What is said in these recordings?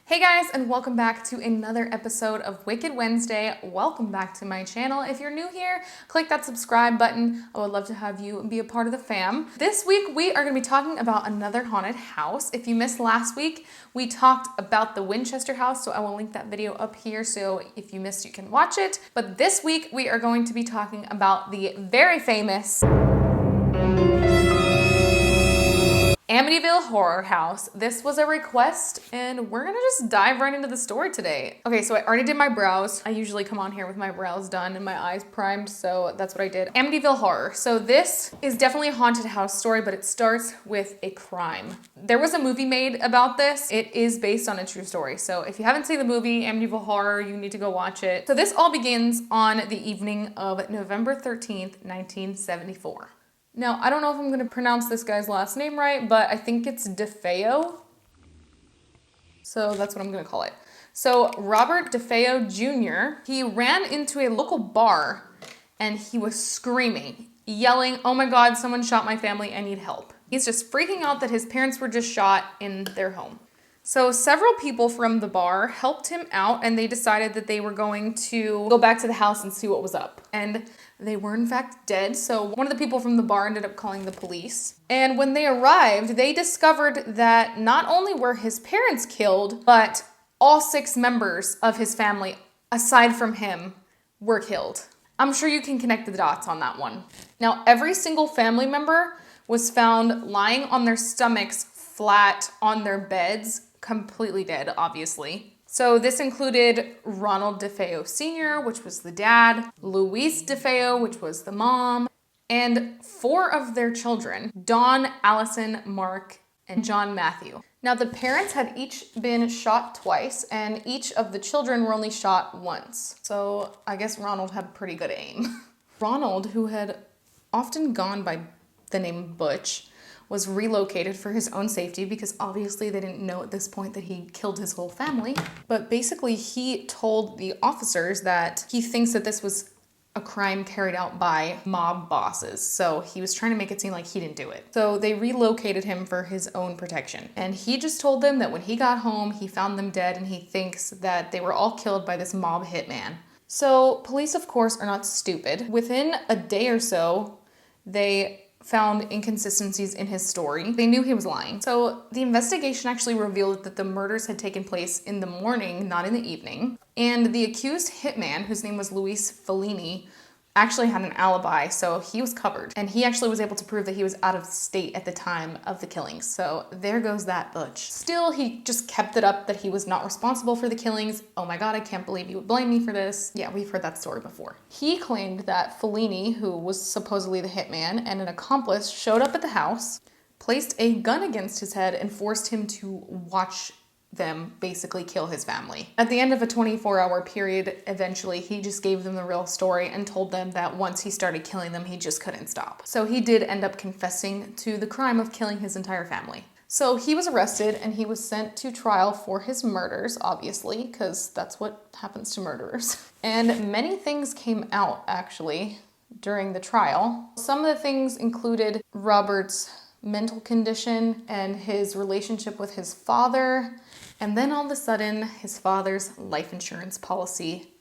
Hey guys, and welcome back to another episode of Wicked Wednesday. Welcome back to my channel. If you're new here, click that subscribe button. I would love to have you be a part of the fam. This week, we are going to be talking about another haunted house. If you missed last week, we talked about the Winchester house, so I will link that video up here, so if you missed, you can watch it. But this week, we are going to be talking about the very famous Amityville Horror House. This was a request and we're gonna just dive right into the story today. Okay, so I already did my brows. I usually come on here with my brows done and my eyes primed, so that's what I did. Amityville Horror. So this is definitely a haunted house story, but it starts with a crime. There was a movie made about this. It is based on a true story. So if you haven't seen the movie Amityville Horror, you need to go watch it. So this all begins on the evening of November 13th, 1974. Now, I don't know if I'm going to pronounce this guy's last name right, but I think it's DeFeo. So that's what I'm going to call it. So Robert DeFeo Jr., he ran into a local bar and he was screaming, yelling, "Oh my God, someone shot my family, I need help." He's just freaking out that his parents were just shot in their home. So several people from the bar helped him out and they decided that they were going to go back to the house and see what was up. And they were in fact dead, so one of the people from the bar ended up calling the police. And when they arrived, they discovered that not only were his parents killed, but all 6 members of his family, aside from him, were killed. I'm sure you can connect the dots on that one. Now, every single family member was found lying on their stomachs flat on their beds, completely dead, obviously. So this included Ronald DeFeo Sr., which was the dad, Louise DeFeo, which was the mom, and 4 of their children, Dawn, Allison, Mark, and John Matthew. Now the parents had each been shot twice, and each of the children were only shot once. So I guess Ronald had pretty good aim. Ronald, who had often gone by the name Butch, was relocated for his own safety because obviously they didn't know at this point that he killed his whole family. But basically he told the officers that he thinks that this was a crime carried out by mob bosses. So he was trying to make it seem like he didn't do it. So they relocated him for his own protection. And he just told them that when he got home, he found them dead and he thinks that they were all killed by this mob hitman. So police, of course, are not stupid. Within a day or so, they found inconsistencies in his story. They knew he was lying. So the investigation actually revealed that the murders had taken place in the morning, not in the evening. And the accused hitman, whose name was Luis Fellini, actually had an alibi, so he was covered. And he actually was able to prove that he was out of state at the time of the killings. So there goes that Butch. Still, he just kept it up that he was not responsible for the killings. Oh my God, I can't believe you would blame me for this. Yeah, we've heard that story before. He claimed that Fellini, who was supposedly the hitman, and an accomplice showed up at the house, placed a gun against his head, and forced him to watch them basically kill his family. At the end of a 24-hour period, eventually he just gave them the real story and told them that once he started killing them, he just couldn't stop. So he did end up confessing to the crime of killing his entire family. So he was arrested and he was sent to trial for his murders, obviously, because that's what happens to murderers. And many things came out, actually, during the trial. Some of the things included Robert's mental condition and his relationship with his father. And then all of a sudden, his father's life insurance policy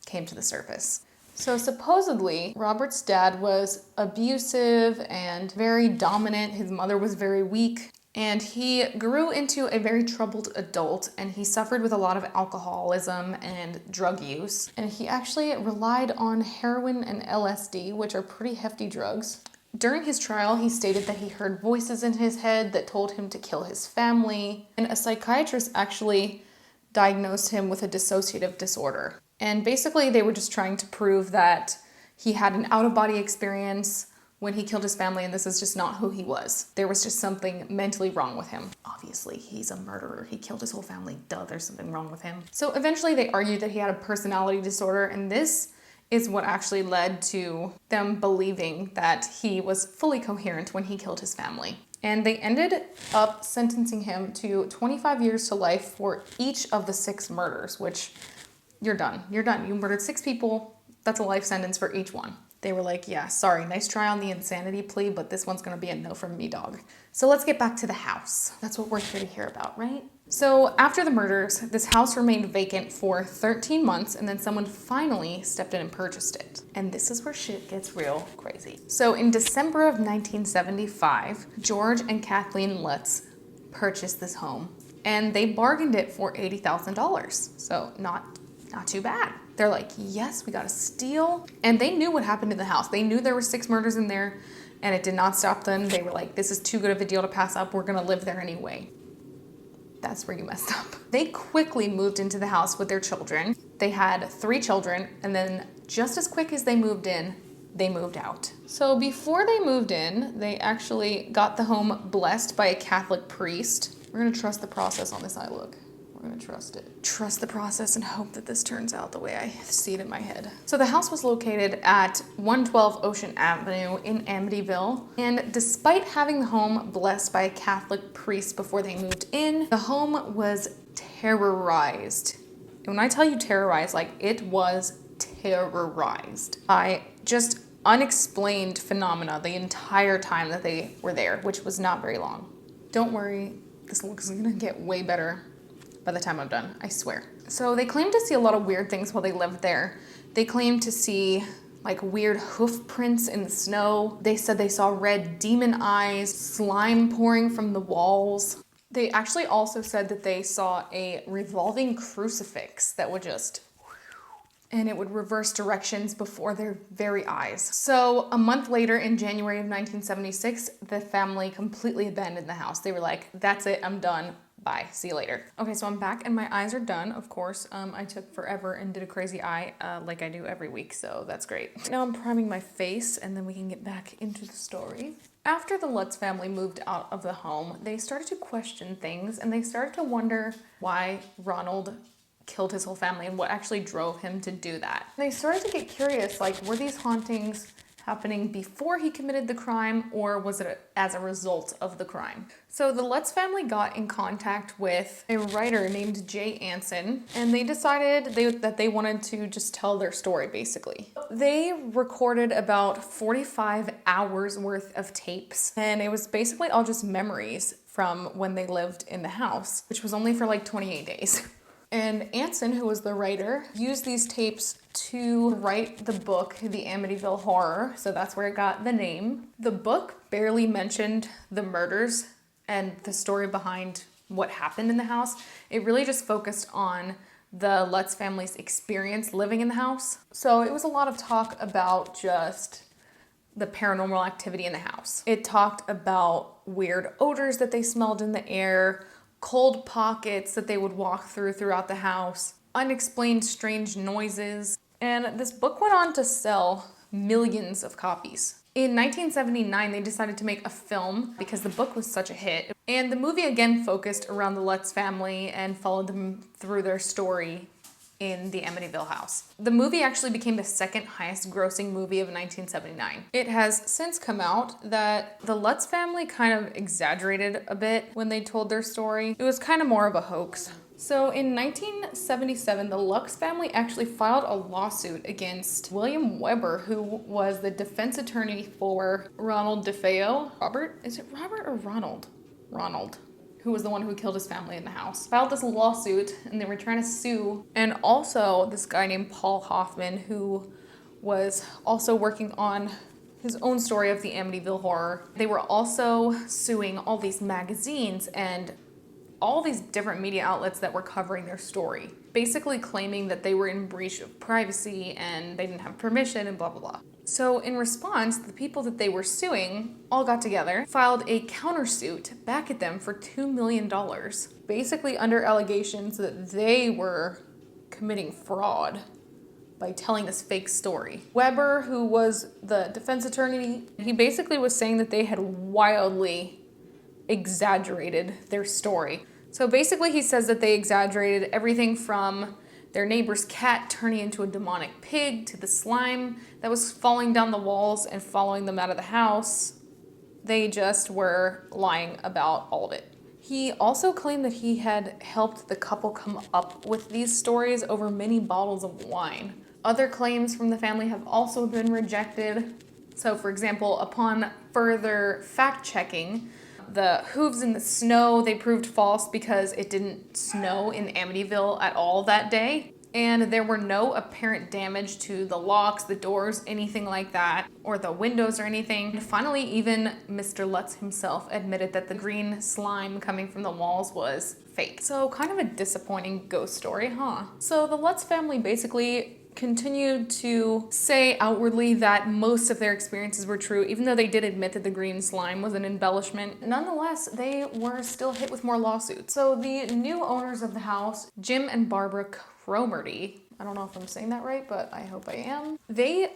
came to the surface. So supposedly, Robert's dad was abusive and very dominant. His mother was very weak. And he grew into a very troubled adult, and he suffered with a lot of alcoholism and drug use. And he actually relied on heroin and LSD, which are pretty hefty drugs. During his trial, he stated that he heard voices in his head that told him to kill his family, and a psychiatrist actually diagnosed him with a dissociative disorder. And basically, they were just trying to prove that he had an out-of-body experience when he killed his family, and this is just not who he was. There was just something mentally wrong with him. Obviously, he's a murderer. He killed his whole family. Duh, there's something wrong with him. So eventually, they argued that he had a personality disorder, and this is what actually led to them believing that he was fully coherent when he killed his family. And they ended up sentencing him to 25 years to life for each of the 6 murders, which you're done. You're done. You murdered 6 people. That's a life sentence for each one. They were like, yeah, sorry, nice try on the insanity plea, but this one's gonna be a no from me, dog. So let's get back to the house. That's what we're here to hear about, right? So after the murders, this house remained vacant for 13 months, and then someone finally stepped in and purchased it. And this is where shit gets real crazy. So in December of 1975, George and Kathleen Lutz purchased this home, and they bargained it for $80,000. So not too bad. They're like, yes, we got a steal. And they knew what happened in the house. They knew there were 6 murders in there, and it did not stop them. They were like, this is too good of a deal to pass up. We're gonna live there anyway. That's where you messed up. They quickly moved into the house with their children. They had 3 children, and then just as quick as they moved in, they moved out. So before they moved in, they actually got the home blessed by a Catholic priest. We're gonna trust the process on this eye look. We're gonna trust it. Trust the process and hope that this turns out the way I see it in my head. So the house was located at 112 Ocean Avenue in Amityville. And despite having the home blessed by a Catholic priest before they moved in, the home was terrorized. And when I tell you terrorized, like it was terrorized by just unexplained phenomena the entire time that they were there, which was not very long. Don't worry, this looks gonna get way better by the time I'm done, I swear. So they claimed to see a lot of weird things while they lived there. They claimed to see like weird hoof prints in the snow. They said they saw red demon eyes, slime pouring from the walls. They actually also said that they saw a revolving crucifix that would just, and it would reverse directions before their very eyes. So a month later, in January of 1976, the family completely abandoned the house. They were like, that's it, I'm done. Bye, see you later. Okay, so I'm back and my eyes are done, of course. I took forever and did a crazy eye like I do every week, so that's great. Now I'm priming my face and then we can get back into the story. After the Lutz family moved out of the home, they started to question things and they started to wonder why Ronald killed his whole family and what actually drove him to do that. They started to get curious, like, were these hauntings happening before he committed the crime, or was it as a result of the crime? So the Lutz family got in contact with a writer named Jay Anson, and they decided that they wanted to just tell their story, basically. They recorded about 45 hours worth of tapes, and it was basically all just memories from when they lived in the house, which was only for like 28 days. And Anson, who was the writer, used these tapes to write the book, The Amityville Horror, so that's where it got the name. The book barely mentioned the murders and the story behind what happened in the house. It really just focused on the Lutz family's experience living in the house. So it was a lot of talk about just the paranormal activity in the house. It talked about weird odors that they smelled in the air, cold pockets that they would walk throughout the house, unexplained strange noises, and this book went on to sell millions of copies. In 1979, they decided to make a film because the book was such a hit, and the movie again focused around the Lutz family and followed them through their story in the Amityville house. The movie actually became the second highest grossing movie of 1979. It has since come out that the Lutz family kind of exaggerated a bit when they told their story. It was kind of more of a hoax. So in 1977, the Lutz family actually filed a lawsuit against William Weber, who was the defense attorney for Ronald DeFeo. Robert? Is it Robert or Ronald? Ronald. Who was the one who killed his family in the house, filed this lawsuit, and they were trying to sue. And also this guy named Paul Hoffman, who was also working on his own story of the Amityville Horror. They were also suing all these magazines and all these different media outlets that were covering their story, basically claiming that they were in breach of privacy and they didn't have permission and blah, blah, blah. So in response, the people that they were suing all got together, filed a countersuit back at them for $2 million, basically under allegations that they were committing fraud by telling this fake story. Weber, who was the defense attorney, he basically was saying that they had wildly exaggerated their story. So basically he says that they exaggerated everything from their neighbor's cat turning into a demonic pig to the slime that was falling down the walls and following them out of the house. They just were lying about all of it. He also claimed that he had helped the couple come up with these stories over many bottles of wine. Other claims from the family have also been rejected. So for example, upon further fact checking, the hooves in the snow, they proved false because it didn't snow in Amityville at all that day. And there were no apparent damage to the locks, the doors, anything like that, or the windows or anything. And finally, even Mr. Lutz himself admitted that the green slime coming from the walls was fake. So kind of a disappointing ghost story, huh? So the Lutz family basically continued to say outwardly that most of their experiences were true, even though they did admit that the green slime was an embellishment. Nonetheless, they were still hit with more lawsuits. So the new owners of the house, Jim and Barbara Cromarty, I don't know if I'm saying that right, but I hope I am. They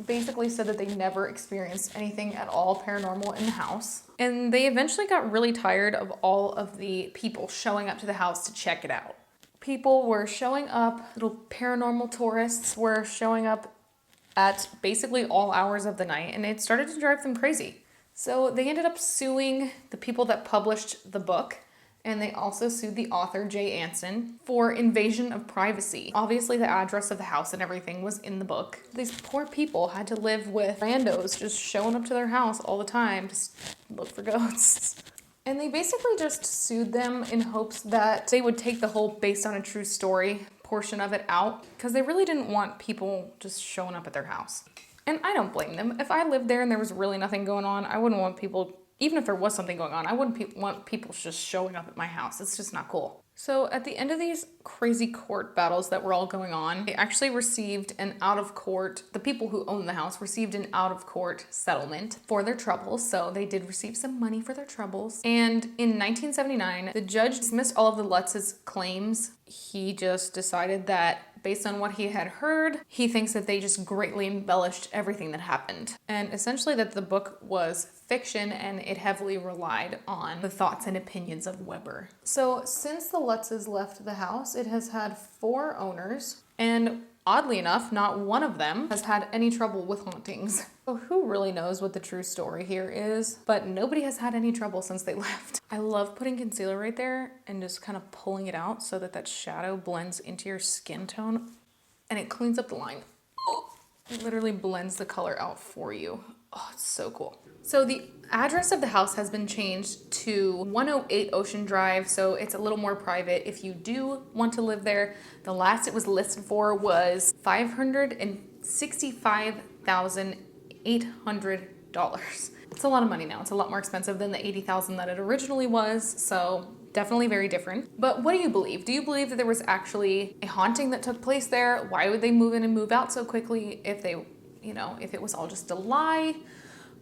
basically said that they never experienced anything at all paranormal in the house. And they eventually got really tired of all of the people showing up to the house to check it out. People were showing up, little paranormal tourists were showing up at basically all hours of the night, and it started to drive them crazy. So they ended up suing the people that published the book, and they also sued the author, Jay Anson, for invasion of privacy. Obviously, the address of the house and everything was in the book. These poor people had to live with randos just showing up to their house all the time to look for ghosts. And they basically just sued them in hopes that they would take the whole based on a true story portion of it out, because they really didn't want people just showing up at their house. And I don't blame them. If I lived there and there was really nothing going on, I wouldn't want people, even if there was something going on, I wouldn't want people just showing up at my house. It's just not cool. So at the end of these crazy court battles that were all going on, they actually received an out-of-court, the people who owned the house received an out-of-court settlement for their troubles. So they did receive some money for their troubles. And in 1979, the judge dismissed all of the Lutz's claims. He just decided that based on what he had heard, he thinks that they just greatly embellished everything that happened. And essentially that the book was fiction and it heavily relied on the thoughts and opinions of Weber. So since the Lutzes left the house, it has had 4 owners, and oddly enough, not one of them has had any trouble with hauntings. So who really knows what the true story here is, but nobody has had any trouble since they left. I love putting concealer right there and just kind of pulling it out so that that shadow blends into your skin tone and it cleans up the line. It literally blends the color out for you. Oh, it's so cool. So the address of the house has been changed to 108 Ocean Drive, so it's a little more private if you do want to live there. The last it was listed for was $565,800. It's a lot of money now. It's a lot more expensive than the $80,000 that it originally was, so definitely very different. But what do you believe? Do you believe that there was actually a haunting that took place there? Why would they move in and move out so quickly if they, if it was all just a lie?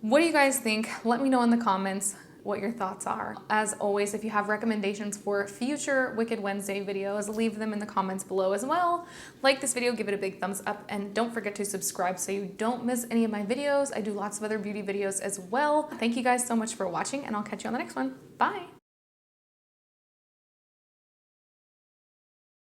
What do you guys think? Let me know in the comments what your thoughts are. As always, if you have recommendations for future Wicked Wednesday videos, leave them in the comments below as well. Like this video, give it a big thumbs up, and don't forget to subscribe so you don't miss any of my videos. I do lots of other beauty videos as well. Thank you guys so much for watching, and I'll catch you on the next one. Bye!